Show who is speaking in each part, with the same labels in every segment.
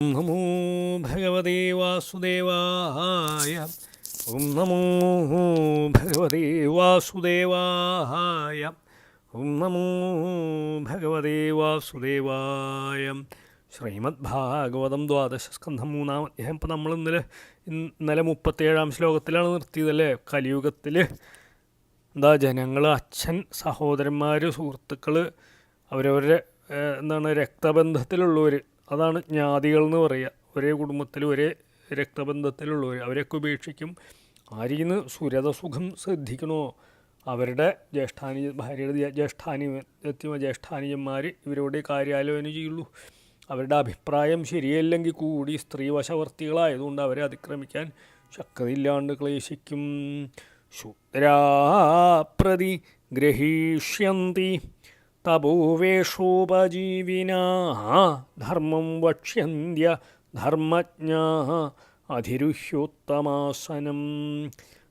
Speaker 1: നമോ ഭഗവതേ വാസുദേവായ. ഓം നമോ ഭഗവതേ വാസുദേവായ. ഓം നമോ ഭഗവതേ വാസുദേവായ. ശ്രീമദ് ഭാഗവതം ദ്വാദശസ്കന്ധം 3-ാം അധ്യായം. ഇപ്പം നമ്മൾ ഇന്നലെ 37-ാം ശ്ലോകത്തിലാണ് നിർത്തിയതല്ലേ. കലിയുഗത്തിൽ എന്താ ജനങ്ങൾ, അച്ഛൻ, സഹോദരന്മാർ, സുഹൃത്തുക്കൾ, അവരവരുടെ രക്തബന്ധത്തിലുള്ളവർ, അതാണ് ജ്ഞാതികൾ എന്ന് പറയുക. ഒരേ കുടുംബത്തിൽ ഒരേ രക്തബന്ധത്തിലുള്ളവർ, അവരെയൊക്കെ ഉപേക്ഷിക്കും. ആരീന്ന് സുരതസുഖം ശ്രദ്ധിക്കണോ അവരുടെ ഭാര്യയുടെ ജ്യേഷ്ഠാനിയന്മാർ ഇവരോട് കാര്യാലോചന ചെയ്യുള്ളൂ. അവരുടെ അഭിപ്രായം ശരിയല്ലെങ്കിൽ കൂടി സ്ത്രീവശവർത്തികളായതുകൊണ്ട് അവരെ അതിക്രമിക്കാൻ ശക്തിയില്ലാണ്ട് ക്ലേശിക്കും. ശൂദ്രാപ്രതി ഗ്രഹീഷ്യന്തി തപോവേഷോപജീവിനാ ധർമ്മം വക്ഷ്യന്ത്യ ധർമ്മജ്ഞാ അധിരുഹ്യോത്തമാസനം.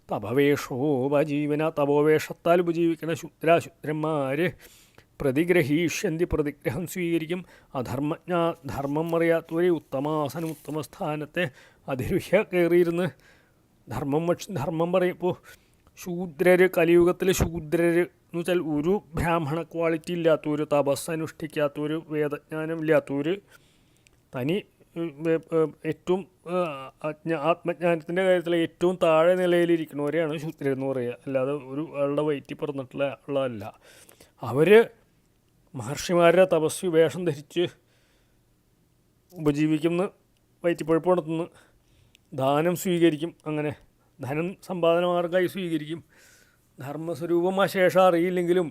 Speaker 1: തപവേഷോപജീവന, തപോവേഷത്താൽ ഉപജീവിക്കുന്ന ശൂദ്രന്മാർ പ്രതിഗ്രഹീഷ്യന്തി, പ്രതിഗ്രഹം സ്വീകരിക്കും. അധർമ്മജ്ഞ, ധർമ്മം അറിയാത്തവരെ ഉത്തമാസനം, ഉത്തമസ്ഥാനത്തെ അധിരുഹ്യ കയറിയിരുന്ന് ധർമ്മം പറയും. ശൂദ്രർ, കലിയുഗത്തിൽ ശൂദ്രർ എന്ന് വെച്ചാൽ ഒരു ബ്രാഹ്മണ ക്വാളിറ്റി ഇല്ലാത്തവർ, തപസ്സനുഷ്ഠിക്കാത്തവർ, വേദജ്ഞാനം ഇല്ലാത്തവർ, തനി ഏറ്റവും ആത്മജ്ഞാനത്തിൻ്റെ കാര്യത്തിൽ ഏറ്റവും താഴെ നിലയിലിരിക്കുന്നവരെയാണ് ശൂദ്രരെന്ന് പറയുക. അല്ലാതെ ഒരു ആളുടെ വയറ്റിൽ ഉള്ളതല്ല. അവർ മഹർഷിമാരുടെ തപസ്വി വേഷം ധരിച്ച് ഉപജീവിക്കുന്ന, വയറ്റിപ്പഴപ്പ് നടത്തുന്നു, ദാനം സ്വീകരിക്കും. അങ്ങനെ ധനം സമ്പാദന മാർഗമായി സ്വീകരിക്കും. ധർമ്മസ്വരൂപം അശേഷം അറിയില്ലെങ്കിലും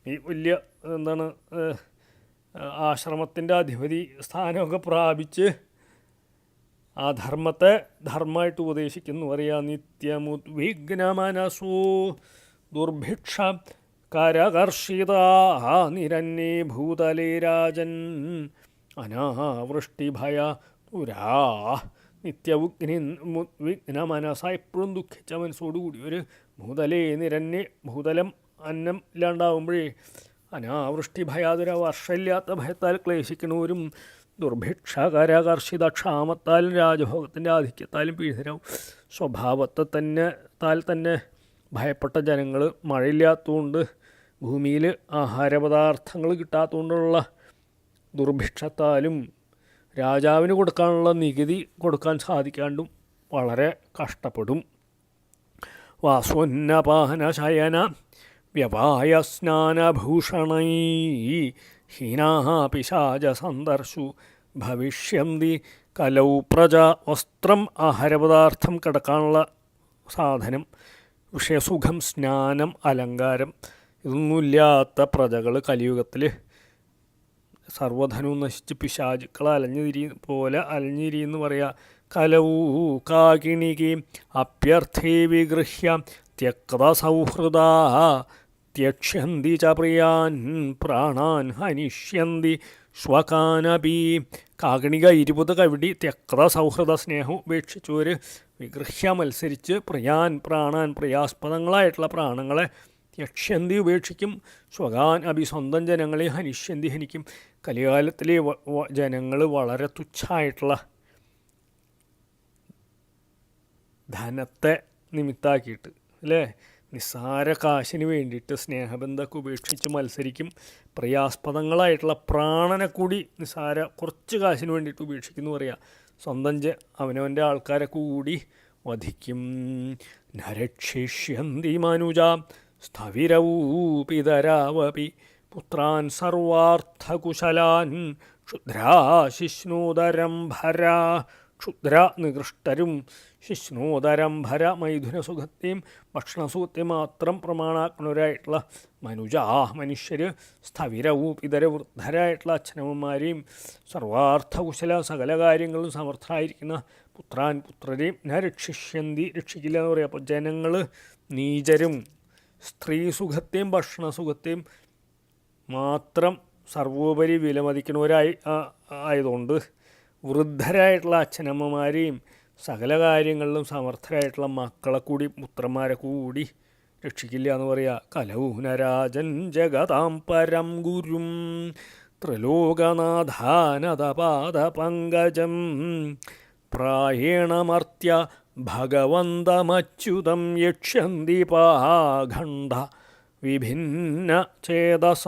Speaker 1: ഈ വലിയ ആശ്രമത്തിൻ്റെ അധിപതി സ്ഥാനമൊക്കെ പ്രാപിച്ച് ആ ധർമ്മത്തെ ധർമ്മമായിട്ട് ഉപദേശിക്കുന്നു. പറയാ നിത്യമുദ്വിഗ്നമനസോ ദുർഭിക്ഷ കരകർഷിത നിരന്നേ ഭൂതലേ രാജൻ അനാവൃഷ്ടിഭയ തുരാ. വിഘ്ന മനസ്സ, എപ്പോഴും ദുഃഖിച്ച മനസ്സോടുകൂടി ഒരു ഭൂതലേ നിരന്നെ, ഭൂതലം അന്നം ഇല്ലാണ്ടാവുമ്പോഴേ അനാവൃഷ്ടി ഭയാതുര, വർഷമില്ലാത്ത ഭയത്താൽ ക്ലേശിക്കുന്നവരും ദുർഭിക്ഷകരകർഷിത, ക്ഷാമത്താലും രാജഭോഗത്തിൻ്റെ ആധിക്യത്താലും പീഡിതരാവും. സ്വഭാവത്താൽ തന്നെ ഭയപ്പെട്ട ജനങ്ങൾ, മഴയില്ലാത്തതുകൊണ്ട് ഭൂമിയിൽ ആഹാരപദാർത്ഥങ്ങൾ കിട്ടാത്തതുകൊണ്ടുള്ള ദുർഭിക്ഷത്താലും രാജാവിന് കൊടുക്കാനുള്ള നികുതി കൊടുക്കാൻ സാധിക്കാണ്ടും വളരെ കഷ്ടപ്പെടും. വാസോന്നപാന ശയന വ്യപായ സ്നാനഭൂഷണൈ ഹീനാ പിശാച സന്ദർശു ഭവിഷ്യന്തി കലൗ പ്രജ. വസ്ത്രം, ആഹാരപദാർത്ഥം, കിടക്കാനുള്ള സാധനം, വിഷയസുഖം, സ്നാനം, അലങ്കാരം, ഇതൊന്നുമില്ലാത്ത പ്രജകൾ കലിയുഗത്തിൽ സർവധനവും നശിച്ച് പിശാചുക്കൾ അലഞ്ഞിരിയെന്ന് പറയുക. കലൗ കാകിണികി അഭ്യർത്ഥേ വിഗൃഹ്യ ത്യക്ത സൗഹൃദാ ത്യക്ഷ്യന്തി ച പ്രിയാൻ പ്രാണാൻ ഹനിഷ്യന്തി ശ്വകാനപി. കാകിണിക 20 കവിടി, ത്യക്ത സൗഹൃദ, സ്നേഹം ഉപേക്ഷിച്ചവർ വിഗൃഹ്യ മത്സരിച്ച് പ്രാണാൻ, പ്രിയാസ്പദങ്ങളായിട്ടുള്ള പ്രാണങ്ങളെ യക്ഷ്യന്തി ഉപേക്ഷിക്കും. സ്വകാൻ അഭി, സ്വന്തം ജനങ്ങളെ ഹനിഷ്യന്തി ഹനിക്കും. കലികാലത്തിലെ ജനങ്ങൾ വളരെ തുച്ഛമായിട്ടുള്ള ധനത്തെ നിമിത്താക്കിയിട്ട്, അല്ലേ, നിസ്സാര കാശിന് വേണ്ടിയിട്ട് സ്നേഹബന്ധമൊക്കെ ഉപേക്ഷിച്ച് മത്സരിക്കും. പ്രിയാസ്പദങ്ങളായിട്ടുള്ള പ്രാണനെ കൂടി നിസ്സാര കുറച്ച് കാശിന് വേണ്ടിയിട്ട് ഉപേക്ഷിക്കുന്നു പറയാം. സ്വന്തം അവനവൻ്റെ ആൾക്കാരെ കൂടി വധിക്കും. നരക്ഷിഷ്യന്തി മനുജ സ്ഥവിരൗപിതരാവപി പുത്രാൻ സർവാർത്ഥകുശലാൻ ക്ഷുദ്രാ ശിഷ്ണോദരംഭരാ. ക്ഷുദ്ര, നികൃഷ്ടരും, ശിഷ്ണോദരംഭര, മൈഥുനസുഖത്തെയും ഭക്ഷണസുഖത്തെയും മാത്രം പ്രമാണാത്മനരായിട്ടുള്ള മനുഷ്യർ, സ്ഥവിരൗപിതര, വൃദ്ധരായിട്ടുള്ള അച്ഛനമ്മമാരെയും സർവാർത്ഥകുശല, സകല കാര്യങ്ങളും സമർത്ഥരായിരിക്കുന്ന പുത്രാൻ, പുത്രരെയും രക്ഷിഷ്യന്തി, രക്ഷിക്കില്ല എന്ന് പറയാം. അപ്പോൾ ജനങ്ങൾ നീചരും സ്ത്രീസുഖത്തെയും ഭക്ഷണസുഖത്തെയും മാത്രം സർവോപരി ആയതുകൊണ്ട് വൃദ്ധരായിട്ടുള്ള അച്ഛനമ്മമാരെയും സകല കാര്യങ്ങളിലും സമർത്ഥരായിട്ടുള്ള മക്കളെ കൂടി, പുത്രന്മാരെ കൂടി രക്ഷിക്കില്ല എന്ന് പറയുക. കലൗ നരാജൻ ജഗതാം പരം ഗുരും ത്രിലോകനാഥാനതപാദപങ്കജം പ്രായേണമർത്യ ഭഗവന്തമച്യുതം യക്ഷ്യന്തി പാഖണ്ഡ വിഭിന്ന ചേതസ.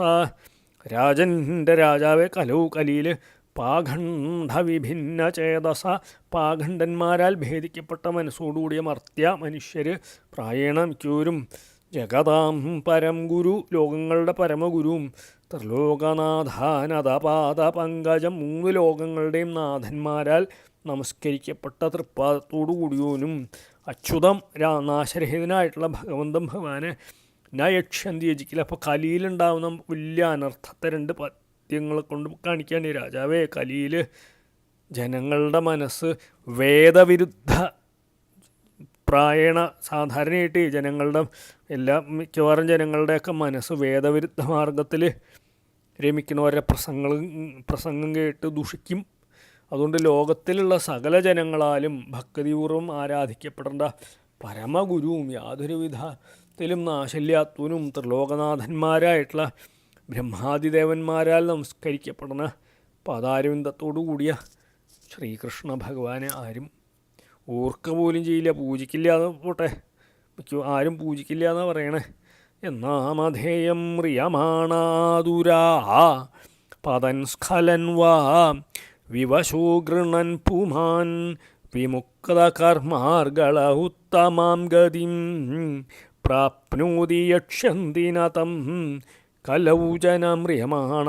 Speaker 1: രാജൻ്റെ രാജാവെ കലിയിൽ പാഖണ്ഡ വിഭിന്ന ചേതസ, പാഖണ്ഡന്മാരാൽ ഭേദിക്കപ്പെട്ട മനസ്സോടുകൂടിയ മർത്യ മനുഷ്യർ പ്രായേണ മിക്കവരും ജഗതാം പരം ഗുരു, ലോകങ്ങളുടെ പരമഗുരുവും ത്രിലോകനാഥാനതപാദ പങ്കജം, 3 ലോകങ്ങളുടെയും നാഥന്മാരാൽ നമസ്കരിക്കപ്പെട്ട തൃപ്പാദത്തോടു കൂടിയോനും അച്യുതം നാശരഹിതനായിട്ടുള്ള ഭഗവാനെ നയക്ഷന്തി യജിക്കില്ല. അപ്പോൾ കലിയിലുണ്ടാവുന്ന വലിയ അനർത്ഥത്തെ 2 പദ്യങ്ങളെ കൊണ്ട് കാണിക്കുകയാണ് ഈ രാജാവേ. കലിയിൽ ജനങ്ങളുടെ മനസ്സ് വേദവിരുദ്ധ പ്രായണ, സാധാരണയായിട്ട് ജനങ്ങളുടെ മിക്കവാറും ജനങ്ങളുടെയൊക്കെ മനസ്സ് വേദവിരുദ്ധ മാർഗത്തിൽ രമിക്കുന്നവരെ പ്രസംഗം കേട്ട് ദുഷിക്കും. അതുകൊണ്ട് ലോകത്തിലുള്ള സകല ജനങ്ങളാലും ഭക്തിപൂർവ്വം ആരാധിക്കപ്പെടേണ്ട പരമഗുരുവും യാതൊരു വിധത്തിലും നാശല്യാത്വനും ത്രിലോകനാഥന്മാരായിട്ടുള്ള ബ്രഹ്മാദിദേവന്മാരാൽ നമസ്കരിക്കപ്പെടുന്ന പാദാരവിന്ദത്തോടു കൂടിയ ശ്രീകൃഷ്ണ ഭഗവാനെ ആരും ഓർക്ക പോലും ചെയ്യില്ല, പൂജിക്കില്ല എന്ന് പോട്ടെ, ആരും പൂജിക്കില്ല എന്നാണ് പറയണേ. എന്നാമധേയം മ്രിയമാണാതുരാ പതൻ സ്ഖലൻ വാ വിവശോ ഗൃണൻ പുമാൻ വിമുക്തകർമാർഗള ഉത്തമാം ഗതിം പ്രാപ്നോതി യക്ഷ്യന്തിനതം കലൗജന മ്രിയമാണ.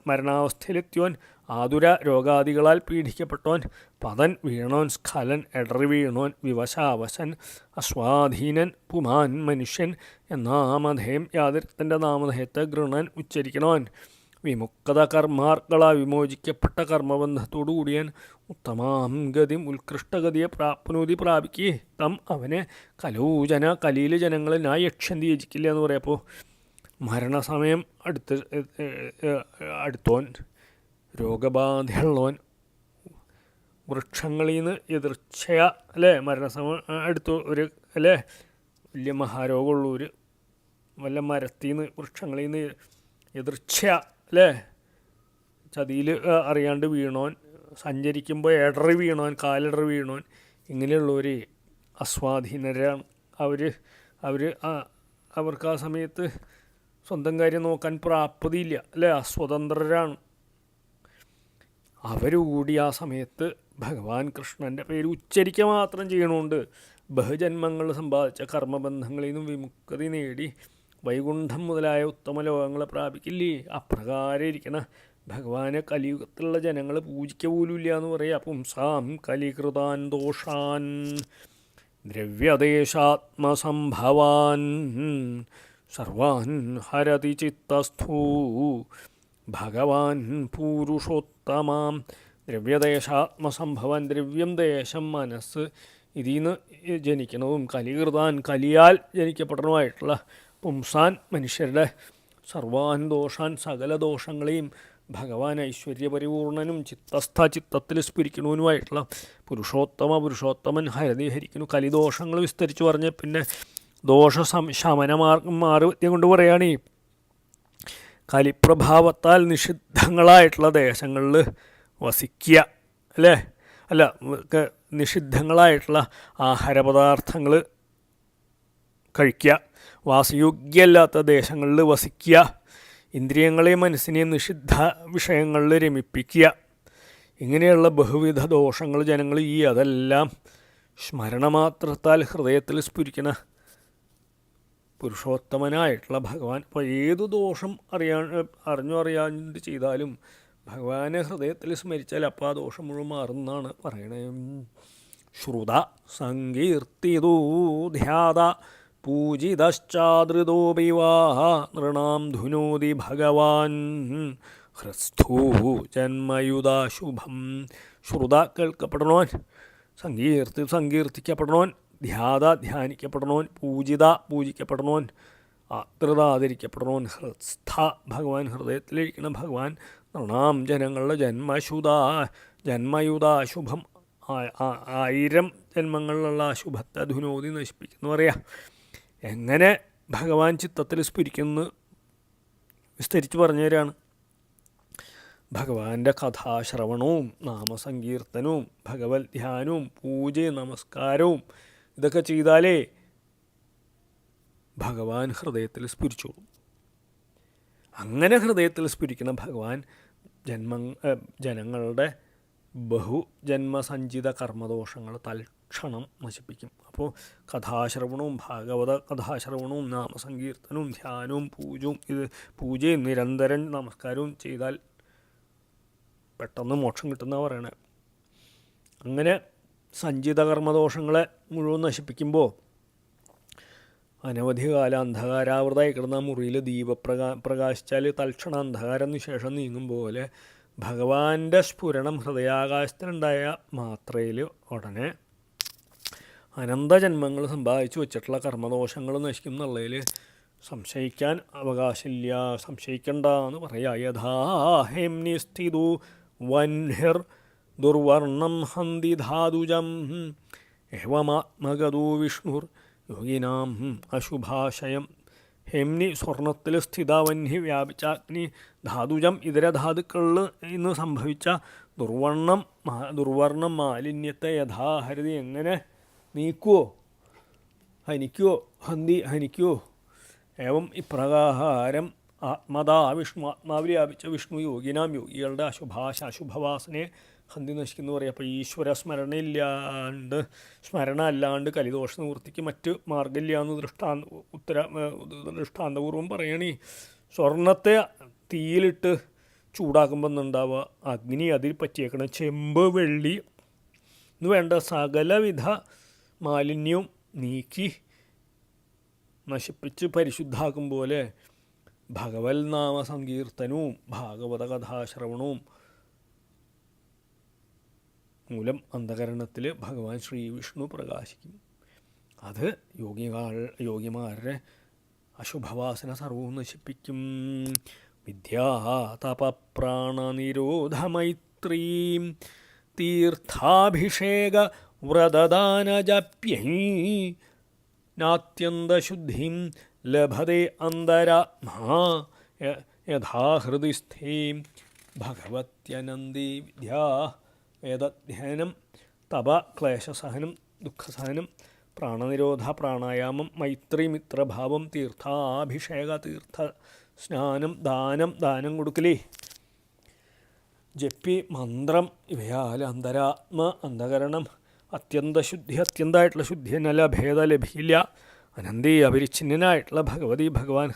Speaker 1: മരണാവസ്ഥയിലെത്തിയോൻ, ആതുര രോഗാദികളാൽ പീഡിക്കപ്പെട്ടോൻ, പതൻ വീണോൻ, സ്ഖലൻ എടറി വീണോൻ, വിവശാവശൻ അസ്വാധീനൻ, പുമാൻ മനുഷ്യൻ, എന്നാമധേയം യാതൊരുത്തൻ്റെ നാമധേയത്തെ ഗൃണൻ ഉച്ചരിക്കണോൻ, വിമുക്ത കർമാർക്കള വിമോചിക്കപ്പെട്ട കർമ്മബന്ധത്തോടു കൂടിയൻ, ഉത്തമാം ഗതി ഉത്കൃഷ്ടഗതിയെ പ്രാപ്നോതി പ്രാപിക്കേ തം അവനെ കലൂജന കലിയിൽ ജനങ്ങൾ ഞാൻ യക്ഷന്തി യജിക്കില്ല എന്ന് പറയപ്പോൾ മരണസമയം അടുത്തോൻ, രോഗബാധയുള്ളവൻ, വൃക്ഷങ്ങളിൽ നിന്ന് എതിർച്ചയ അല്ലേ, മരണസമയം അടുത്ത് ഒരു അല്ലേ വലിയ മഹാരോഗമുള്ളവർ വല്ല മരത്തിൽ നിന്ന് വൃക്ഷങ്ങളിൽ നിന്ന് എതിർച്ച അല്ലേ ചതിയിൽ അറിയാണ്ട് വീണോൻ, സഞ്ചരിക്കുമ്പോൾ ഇടറി വീണോൻ, കാലിടറി വീണോൻ, ഇങ്ങനെയുള്ളവർ അസ്വാധീനരാണ്. അവർക്ക് ആ സമയത്ത് സ്വന്തം കാര്യം നോക്കാൻ പ്രാപ്തിയില്ല അല്ലേ, അസ്വതന്ത്രരാണ്. അവരുകൂടി ആ സമയത്ത് ഭഗവാൻ കൃഷ്ണൻ്റെ പേര് ഉച്ചരിക്കുക മാത്രം ചെയ്യണോണ്ട് ബഹുജന്മങ്ങൾ സമ്പാദിച്ച കർമ്മബന്ധങ്ങളിൽ നിന്നും വിമുക്തി നേടി വൈകുണ്ഠം മുതലായ ഉത്തമ ലോകങ്ങളെ പ്രാപിക്കില്ലേ. അപ്രകാരം ഇരിക്കണ ഭഗവാനെ കലിയുഗത്തിലുള്ള ജനങ്ങൾ പൂജിക്കുക പോലുമില്ല എന്ന് പറയാം. പുംസാം കലികൃതാൻ ദോഷാൻ ദ്രവ്യദേശാത്മസംഭവാൻ സർവാൻ ഹരതി ചിത്തസ്ഥൂ ഭഗവാൻ പൂരുഷോത്തമാം. ദ്രവ്യദേശാത്മസംഭവൻ, ദ്രവ്യം ദേശം മനസ്സ് ഇതിൽ നിന്ന് ജനിക്കണതും കലികൃതാൻ കലിയാൽ ജനിക്കപ്പെടുന്നതുമായിട്ടുള്ള പുംസാൻ മനുഷ്യരുടെ സർവാൻ ദോഷാൻ സകല ദോഷങ്ങളെയും ഭഗവാൻ ഐശ്വര്യപരിപൂർണനും ചിത്തത്തിൽ സ്ഫുരിക്കണവനുമായിട്ടുള്ള പുരുഷോത്തമൻ ഹരതി ഹരിക്കുന്നു. കലിദോഷങ്ങൾ വിസ്തരിച്ച് പറഞ്ഞ് പിന്നെ ശമനമാർഗം മാർഗ്ഗം കൊണ്ട് പറയുകയാണ്. ഈ കലിപ്രഭാവത്താൽ നിഷിദ്ധങ്ങളായിട്ടുള്ള ദേശങ്ങളിൽ വസിക്കുക നിഷിദ്ധങ്ങളായിട്ടുള്ള ആഹാരപദാർത്ഥങ്ങൾ കഴിക്കുക, വാസയോഗ്യമല്ലാത്ത ദേശങ്ങളിൽ വസിക്കുക, ഇന്ദ്രിയങ്ങളെയും മനസ്സിനെയും നിഷിദ്ധ വിഷയങ്ങളിൽ രമിപ്പിക്കുക, ഇങ്ങനെയുള്ള ബഹുവിധ ദോഷങ്ങൾ ജനങ്ങൾ അതെല്ലാം സ്മരണമാത്രത്താൽ ഹൃദയത്തിൽ സ്ഫുരിക്കുന്ന പുരുഷോത്തമനായിട്ടുള്ള ഭഗവാൻ. അപ്പോൾ ഏതു ദോഷം അറിയാണ്ട് ചെയ്താലും ഭഗവാനെ ഹൃദയത്തിൽ സ്മരിച്ചാൽ അപ്പോൾ ആ ദോഷം മുഴുവൻ മാറുന്നതാണ് പറയണേ. ശ്രുത സങ്കീർത്തിതോ ധ്യാത പൂജിതശ്ചാദൃതോപിവാ നൃണാം ധുനോതി ഭഗവാൻ ഹൃസ്ഥൂ ജന്മയുതാശുഭം. ശ്രുത കേൾക്കപ്പെടണോൻ, സങ്കീർത്തിക്കപ്പെടണോൻ, ധ്യാനിക്കപ്പെടണോൻ, പൂജിക്കപ്പെടണോൻ, ആദരിക്കപ്പെടണോൻ, ഹൃസ്ഥ ഭഗവാൻ ഹൃദയത്തിലിരിക്കുന്ന ഭഗവാൻ നൃണാം ജനങ്ങളുടെ ജന്മയുതാശുഭം 1000 ജന്മങ്ങളിലുള്ള അശുഭത്തെ ധുനോതി നശിപ്പിക്കുന്നു പറയാം. എങ്ങനെ ഭഗവാൻ ചിത്തത്തിൽ സ്ഫുരിക്കുന്നു വിസ്തരിച്ച് പറഞ്ഞു തരാണ്. ഭഗവാന്റെ കഥാശ്രവണവും നാമസങ്കീർത്തനവും ഭഗവത് ധ്യാനവും പൂജയും നമസ്കാരവും ഇതൊക്കെ ചെയ്താലേ ഭഗവാൻ ഹൃദയത്തിൽ സ്ഫുരിച്ചോളും. അങ്ങനെ ഹൃദയത്തിൽ സ്ഫുരിക്കുന്ന ഭഗവാൻ ജനങ്ങളുടെ ബഹുജന്മസഞ്ചിത കർമ്മദോഷങ്ങൾ തൽക്ഷണം നശിപ്പിക്കും. അപ്പോൾ കഥാശ്രവണവും ഭാഗവത കഥാശ്രവണവും നാമസങ്കീർത്തനവും ധ്യാനവും പൂജയും നിരന്തരം നമസ്കാരവും ചെയ്താൽ പെട്ടെന്ന് മോക്ഷം കിട്ടുന്ന പറയണേ. അങ്ങനെ സഞ്ചിത കർമ്മദോഷങ്ങളെ മുഴുവൻ നശിപ്പിക്കുമ്പോൾ അനവധി കാലം അന്ധകാരാവൃതമായി കിടന്ന മുറിയിൽ പ്രകാശിച്ചാൽ തൽക്ഷണം അന്ധകാരം ശേഷം നീങ്ങും പോലെ ഭഗവാന്റെ സ്ഫുരണം ഹൃദയാകാശത്തിനുണ്ടായ മാത്രയിൽ ഉടനെ അനന്തജന്മങ്ങൾ സമ്പാദിച്ചു വച്ചിട്ടുള്ള കർമ്മദോഷങ്ങൾ നശിക്കും എന്നുള്ളതിൽ സംശയിക്കാൻ അവകാശമില്ല. സംശയിക്കണ്ട എന്ന് പറയാ. യഥാഹേംനി സ്ഥിതു വൻഹിർ ദുർവർണം ഹന്തി ധാതുജം ഏവമാത്മഗതോ വിഷ്ണുർ യോഗിനാം അശുഭാശയം. ഹെംനി സ്വർണത്തിൽ സ്ഥിതാവന്ഹി വ്യാപിച്ച അഗ്നി ധാതുജം ഇതര ധാതുക്കളിൽ ഇന്ന് സംഭവിച്ച ദുർവർണം മാലിന്യത്തെ യഥാഹരിതി എങ്ങനെ നീക്കുവോ ഹനിക്കുവോ ഹനിക്കുവോ ഏവം ഇപ്രകാരം ആത്മാവിൽ വ്യാപിച്ച വിഷ്ണു യോഗിനാം യോഗികളുടെ അശുഭവാസനയെ ഹന്തി നശിക്കുന്നു പറയാം. അപ്പോൾ ഈശ്വര സ്മരണ അല്ലാണ്ട് കലിദോഷ നിവൃത്തിക്ക് മറ്റ് മാർഗ്ഗമില്ല എന്ന് ദൃഷ്ടാന്തപൂർവം പറയണേ. സ്വർണത്തെ തീയിലിട്ട് ചൂടാക്കുമ്പോൾ എന്നുണ്ടാവുക അഗ്നി അതിൽ പറ്റിയേക്കണം. ചെമ്പ് വെള്ളി എന്ന് വേണ്ട സകലവിധ മാലിന്യവും നീക്കി നശിപ്പിച്ച് പരിശുദ്ധാക്കും പോലെ ഭഗവത് നാമ സങ്കീർത്തനവും ഭാഗവത കഥാശ്രവണവും മൂലം അന്ധകരണത്തിൽ ഭഗവാൻ ശ്രീവിഷ്ണു പ്രകാശിക്കും. അത് യോഗിമാരുടെ അശുഭവാസന സർവവും നശിപ്പിക്കും. വിദ്യാതപപ്രാണനിരോധമൈത്രീം തീർത്ഥാഭിഷേക വ്രതദാനജപ്യൈ നാത്യന്തശുദ്ധിം ലഭതേ അന്തരാത്മാ യഥാഹൃദിസ്ഥേം ഭഗവത്യനന്ദി വിദ്യാ. വേദധ്യയനം, തപ, ക്ലേശസഹനം, ദുഃഖസഹനം, പ്രാണനിരോധ, പ്രാണായാമം, മൈത്രി, മിത്രഭാവം, തീർത്ഥാഭിഷേക, തീർത്ഥ സ്നാനം, ദാനം കൊടുക്കലേ, ജപ്പി, മന്ത്രം ഇവയാൽ അന്ധകരണം അത്യന്തമായിട്ടുള്ള ശുദ്ധി നല്ല ഭേദ ലഭിയില്ല. അനന്തീ അപരിച്ഛിന്നനായിട്ടുള്ള ഭഗവാൻ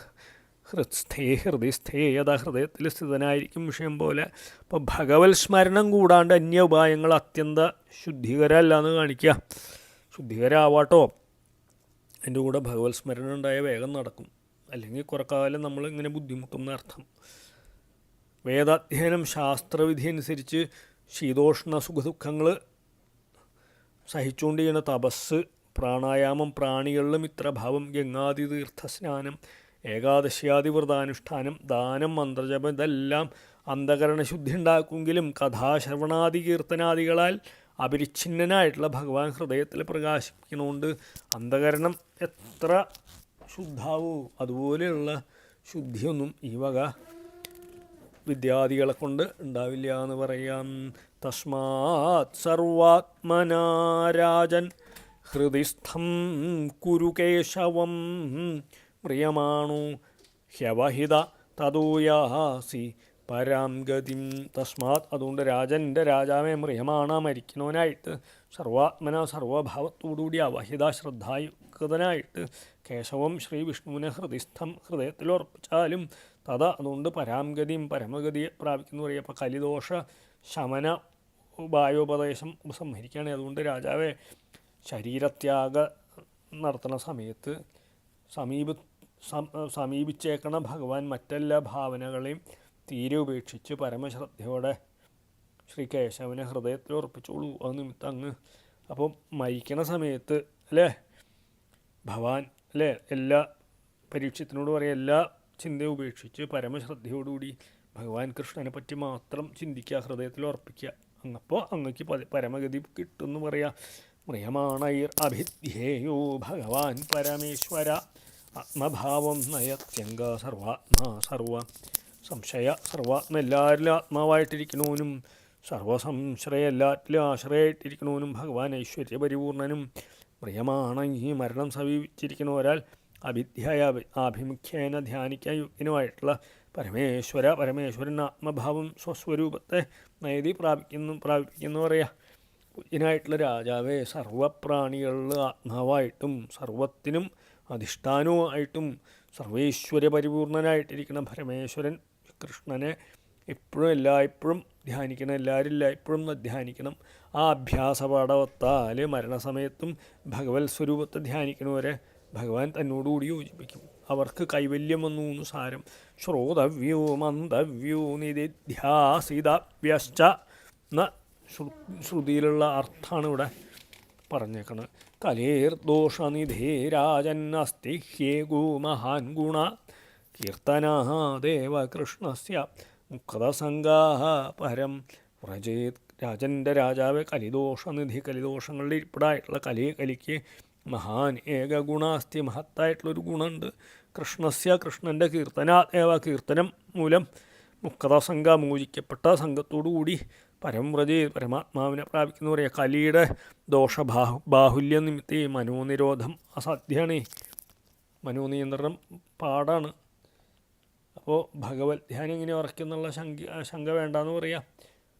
Speaker 1: ഹൃദയസ്ഥേ യഥാ ഹൃദയത്തിൽ സ്ഥിതനായിരിക്കും വിഷയം പോലെ. അപ്പോൾ ഭഗവത് സ്മരണം കൂടാണ്ട് അന്യ ഉപായങ്ങൾ അത്യന്ത ശുദ്ധികരമല്ല എന്ന് കാണിക്കുക. ശുദ്ധികരാവാട്ടോ. എൻ്റെ കൂടെ ഭഗവത് സ്മരണം ഉണ്ടായ വേഗം നടക്കും. അല്ലെങ്കിൽ കുറേ കാലം നമ്മൾ ഇങ്ങനെ ബുദ്ധിമുട്ടും എന്നർത്ഥം. വേദാധ്യയനം ശാസ്ത്രവിധി അനുസരിച്ച് ശീതോഷ്ണ സുഖദുഃഖങ്ങൾ സഹിച്ചുകൊണ്ട് ചെയ്യുന്ന തപസ്, പ്രാണായാമം, പ്രാണികളിൽ മിത്രഭാവം, ഗംഗാതി തീർത്ഥസ്നാനം, ഏകാദശിയാദി വ്രതാനുഷ്ഠാനം, ദാനം, മന്ത്രജപം ഇതെല്ലാം അന്ധകരണശുദ്ധി ഉണ്ടാക്കുമെങ്കിലും കഥാശ്രവണാദി കീർത്തനാദികളാൽ അപരിച്ഛിന്നനായിട്ടുള്ള ഭഗവാൻ ഹൃദയത്തിൽ പ്രകാശിപ്പിക്കണോണ്ട് അന്ധകരണം എത്ര ശുദ്ധാവോ അതുപോലെയുള്ള ശുദ്ധിയൊന്നും ഈ വക വിദ്യാദികളെ കൊണ്ട് ഉണ്ടാവില്ല എന്ന് പറയാം. തസ്മാത് സർവാത്മനാരാജൻ ഹൃദിസ്ഥം കുരു കേശവം പ്രിയമാണു ഹ്യവഹിത തദൂയാസി പരാം ഗതിം. തസ്മാത് അതുകൊണ്ട് എൻ്റെ രാജാവെ മ്രിയമാണ മരിക്കണവനായിട്ട് സർവാത്മന സർവഭാവത്തോടുകൂടി അവഹിത ശ്രദ്ധായുക്തനായിട്ട് കേശവം ശ്രീ വിഷ്ണുവിനെ ഹൃദയത്തിൽ ഉറപ്പിച്ചാലും അതുകൊണ്ട് പരാംഗതിയും പരമഗതിയെ പ്രാപിക്കുന്നു പറയുക. അപ്പോൾ കലിദോഷ ശമന ഉപായോപദേശം ഉപസംഹരിക്കുകയാണ്. അതുകൊണ്ട് രാജാവെ ശരീരത്യാഗ നടത്തുന്ന സമയത്ത് സമീപിച്ചേക്കണ ഭഗവാൻ മറ്റെല്ലാ ഭാവനകളെയും തീരെ ഉപേക്ഷിച്ച് പരമശ്രദ്ധയോടെ ശ്രീ കേശവനെ ഹൃദയത്തിൽ ഉറപ്പിച്ചോളൂ. അത് നിമിത്തം അങ്ങ് അപ്പോൾ മരിക്കണ സമയത്ത് അല്ലേ ഭഗവാൻ അല്ലേ എല്ലാ പരീക്ഷത്തിനോട് പറയുക എല്ലാ ചിന്തയും ഉപേക്ഷിച്ച് പരമശ്രദ്ധയോടുകൂടി ഭഗവാൻ കൃഷ്ണനെ പറ്റി മാത്രം ചിന്തിക്കുക, ഹൃദയത്തിൽ ഉറപ്പിക്കുക. അങ്ങപ്പോൾ അങ്ങക്ക് പരമഗതി കിട്ടുമെന്ന് പറയാം. പ്രിയമാണൈർ അഭിധ്യേയോ ഭഗവാൻ പരമേശ്വര ആത്മഭാവം നയത്യംഗ സർവാത്മാ സർവ സംശയ സർവാത്മ എല്ലാവരിലും ആത്മാവായിട്ടിരിക്കണവനും സർവസംശ്രയ എല്ലാറ്റിലും ആശ്രയമായിട്ടിരിക്കണവനും ഭഗവാൻ ഐശ്വര്യപരിപൂർണനും പ്രിയമാണ് ഈ മരണം സമീപിച്ചിരിക്കുന്നവരാൽ അവിദ്യയായ ആഭിമുഖ്യേന ധ്യാനിക്കാൻ യോഗ്യനുമായിട്ടുള്ള പരമേശ്വരൻ ആത്മഭാവം സ്വസ്വരൂപത്തെ നയതി പ്രാപിക്കുന്നു പറയാ. പൂജ്യനായിട്ടുള്ള രാജാവേ, സർവപ്രാണികളിൽ ആത്മാവായിട്ടും സർവത്തിനും അധിഷ്ഠാനവുമായിട്ടും സർവൈശ്വര്യപരിപൂർണനായിട്ടിരിക്കുന്ന പരമേശ്വരൻ കൃഷ്ണനെ എപ്പോഴും എല്ലായ്പ്പോഴും ധ്യാനിക്കണം, എല്ലാവരും എല്ലായ്പ്പോഴും ധ്യാനിക്കണം. ആ അഭ്യാസപാഠവത്താൽ മരണസമയത്തും ഭഗവത് സ്വരൂപത്തെ ധ്യാനിക്കണവരെ ഭഗവാൻ തന്നോടുകൂടി യോജിപ്പിക്കും. അവർക്ക് കൈവല്യം വന്നു എന്ന് സാരം. ശ്രോതവ്യോ മന്തവ്യോ നിധിധ്യാസിതവ്യശ്ച എന്ന ശ്രുതിയിലുള്ള അർത്ഥമാണ് ഇവിടെ പറഞ്ഞേക്കണത്. കലേർദോഷനിധേ രാജന്നസ്തി ഹ്യേഗോ മഹാൻ ഗുണ കീർത്തനാദേവ കൃഷ്ണസ്യ മുക്തസംഗാഹ പരം വ്രജേത്. രാജൻ്റെ രാജാവ് കലിദോഷനിധി, കലിദോഷങ്ങളുടെ ഇരിപ്പിടായിട്ടുള്ള കലിക്ക് മഹാൻ ഏക ഗുണാസ്തി, മഹത്തായിട്ടുള്ളൊരു ഗുണമുണ്ട്. കൃഷ്ണസ്യ കൃഷ്ണൻ്റെ കീർത്തനാദേവ, കീർത്തനം മൂലം മുക്തസംഗ മോചിക്കപ്പെട്ട സംഘത്തോടുകൂടി പരം വ്രജേത് പരമാത്മാവിനെ പ്രാപിക്കുന്ന പറയുക. കലിയുടെ ബാഹുല്യ നിമിത്തി മനോനിരോധം അസാധ്യമാണ്, മനോനിയന്ത്രണം പാടാണ്. അപ്പോൾ ഭഗവത് ധ്യാനം ഇങ്ങനെ ഉറയ്ക്കുന്നുള്ള ശങ്ക വേണ്ടാന്ന് പറയാം.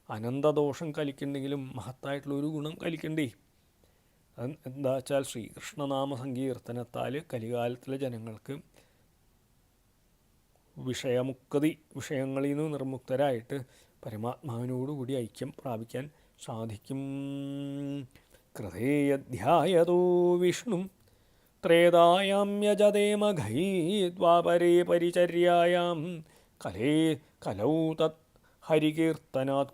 Speaker 1: അനന്തദോഷം കലിക്കുണ്ടെങ്കിലും മഹത്തായിട്ടുള്ളൊരു ഗുണം കലിക്കണ്ടേ. അത് എന്താ വെച്ചാൽ ശ്രീകൃഷ്ണനാമ സങ്കീർത്തനത്താൽ കലികാലത്തിലെ ജനങ്ങൾക്ക് വിഷയങ്ങളിൽ നിന്ന് നിർമുക്തരായിട്ട് പരമാത്മാവിനോടുകൂടി ഐക്യം പ്രാപിക്കാൻ സാധിക്കും. കൃതേയധ്യായതോ വിഷ്ണു ത്രേതായാം യജതേ മഘൈ ദ്വാപരേ പരിചര്യായാം കലൗ തത് ഹരികീർത്തനാത്.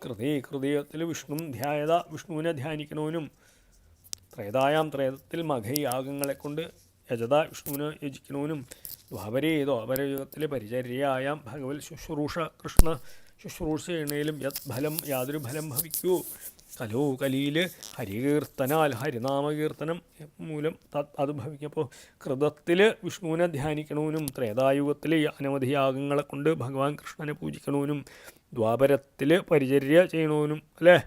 Speaker 1: ഹൃദയത്തിൽ വിഷ്ണുവിനെ ധ്യാനിക്കണവനും ത്രേതാത്തിൽ മഘൈ യാഗങ്ങളെ കൊണ്ട് യജത വിഷ്ണുവിനെ യജിക്കണവനും ദ്വാപരയുഗത്തിൽ പരിചര്യായാം ഭഗവത് കൃഷ്ണ ശുശ്രൂഷ ചെയ്യണേലും യാതൊരു ഫലം ഭവിക്കൂ. കലിയിൽ ഹരികീർത്തനാൽ ഹരിനാമകീർത്തനം മൂലം അത് ഭവിക്കപ്പോൾ കൃതത്തിൽ വിഷ്ണുവിനെ ധ്യാനിക്കണവനും ത്രേതായുഗത്തിൽ അനവധി യാഗങ്ങളെ കൊണ്ട് ഭഗവാൻ കൃഷ്ണനെ പൂജിക്കണവനും ദ്വാപരത്തിൽ പരിചര്യ ചെയ്യണവനും അല്ലേ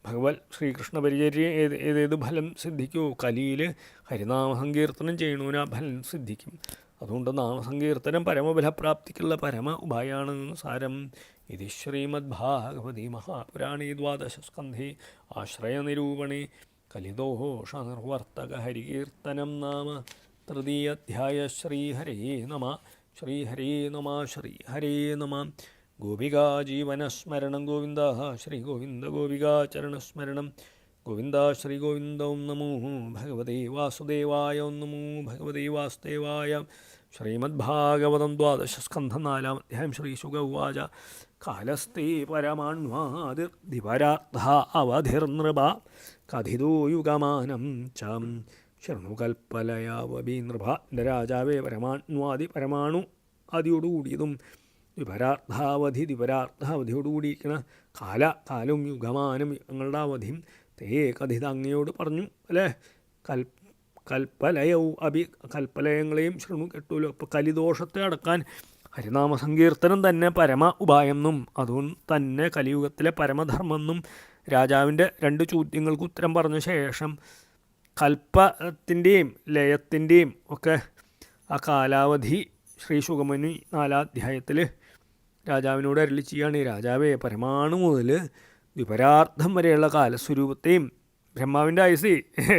Speaker 1: ഭഗവത് ശ്രീകൃഷ്ണ പരിചര്യ ഏതേത് ഫലം സിദ്ധിക്കൂ. കലിയിൽ ഹരിനാമസങ്കീർത്തനം ചെയ്യണവന് ആ ഫലം സിദ്ധിക്കും. അതുകൊണ്ട് നാമസങ്കീർത്തനം പരമഫലപ്രാപ്തിക്കുള്ള പരമ ഉപായാണ് സാരം. ഇത് ശ്രീമദ്ഭാഗവതി മഹാപുരാണേ ദ്വാദശസ്കന്ധേ ആശ്രയനിരൂപണേ കലിദോഷ നിർവർത്തക ഹരികീർത്തനം നാമ തൃതീയാധ്യായ. ശ്രീഹരേ നമ ശ്രീഹരേ നമ ശ്രീഹരേ നമ. ഗോപികാജീവനസ്മരണം ഗോവിന്ദ ശ്രീഗോവിന്ദ ഗോപികാചരണസ്മരണം ഗോവിന്ദ ശ്രീഗോവിന്ദ. ഓം നമോ ഭഗവതേ വാസുദേവായ. ഓം നമോ ഭഗവതേ വാസുദേവായ. ശ്രീമദ്ഭാഗവതം ദ്വാദശസ്കന്ധം 4-ാം അധ്യായം. ശ്രീശുക ഉവാച കാലസ്തേ പരമാണ്വാദിപരാർത്ഥ അവധിർനൃപ കഥിതോ യുഗമാനം ചം ശൃണുകൽപ്പലയാവീ. നൃപ എൻ്റെ രാജാവേ, പരമാണു ആദിയോടുകൂടിയതും ദ്വിപരാർത്ഥാവധിയോടുകൂടിയിരിക്കുന്ന കാലവും യുഗമാനം യുഗങ്ങളുടെ അവധിയും തേ കഥിത അങ്ങയോട് പറഞ്ഞു അല്ലേ. കൽപ്പലയവും കൽപ്പലയങ്ങളെയും ശൃണു കേട്ടുമല്ലോ. അപ്പോൾ കലിദോഷത്തെ അടക്കാൻ ഹരിനാമസങ്കീർത്തനം തന്നെ പരമ ഉപായെന്നും അതുകൊണ്ട് തന്നെ കലിയുഗത്തിലെ പരമധർമ്മെന്നും രാജാവിൻ്റെ 2 ചോദ്യങ്ങൾക്ക് ഉത്തരം പറഞ്ഞ ശേഷം കൽപ്പത്തിൻ്റെയും ലയത്തിൻ്റെയും ഒക്കെ ആ കാലാവധി ശ്രീ ശുഗമുനി 4-ാം അധ്യായത്തിൽ രാജാവിനോട് അരുളി ചെയ്യുകയാണ്. രാജാവേ, പരമാണു മുതൽ ദ്വിപരാർത്ഥം വരെയുള്ള കാലസ്വരൂപത്തെയും ബ്രഹ്മാവിൻ്റെ ആയുസ്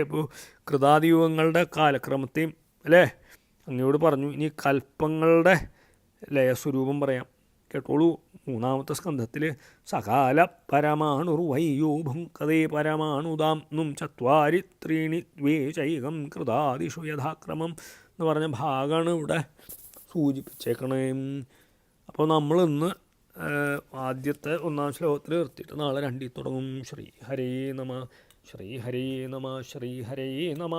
Speaker 1: ഇപ്പോൾ കൃതാദിയുഗങ്ങളുടെ കാലക്രമത്തെയും അല്ലേ അങ്ങയോട് പറഞ്ഞു. ഇനി കൽപ്പങ്ങളുടെ ലയസ്വരൂപം പറയാം, കേട്ടോളൂ. 3-ാമത്തെ സ്കന്ധത്തിൽ സകാല പരമാണുർവയ്യോ ഭുങ്കതേ പരമാണുദാം നും ചത്വാരി ത്രീണി ദ്വേ ചൈകം കൃതാദിഷു യഥാക്രമം എന്ന് പറഞ്ഞ ഭാഗമാണ് ഇവിടെ സൂചിപ്പിച്ചേക്കണേ. അപ്പോൾ നമ്മളിന്ന് ആദ്യത്തെ 1-ാം ശ്ലോകത്തിൽ നിർത്തിയിട്ട് നാളെ 2 തുടങ്ങും. ശ്രീ ഹരേ നമ ശ്രീ ഹരേ നമ ശ്രീ ഹരേ നമ.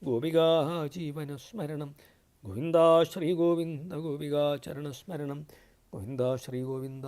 Speaker 1: ഗോപികാ ജീവനസ്മരണം ഗോവിന്ദ ശ്രീ ഗോവിന്ദ ഗോപികാ ചരണസ്മരണം ഗോവിന്ദ ശ്രീ ഗോവിന്ദ.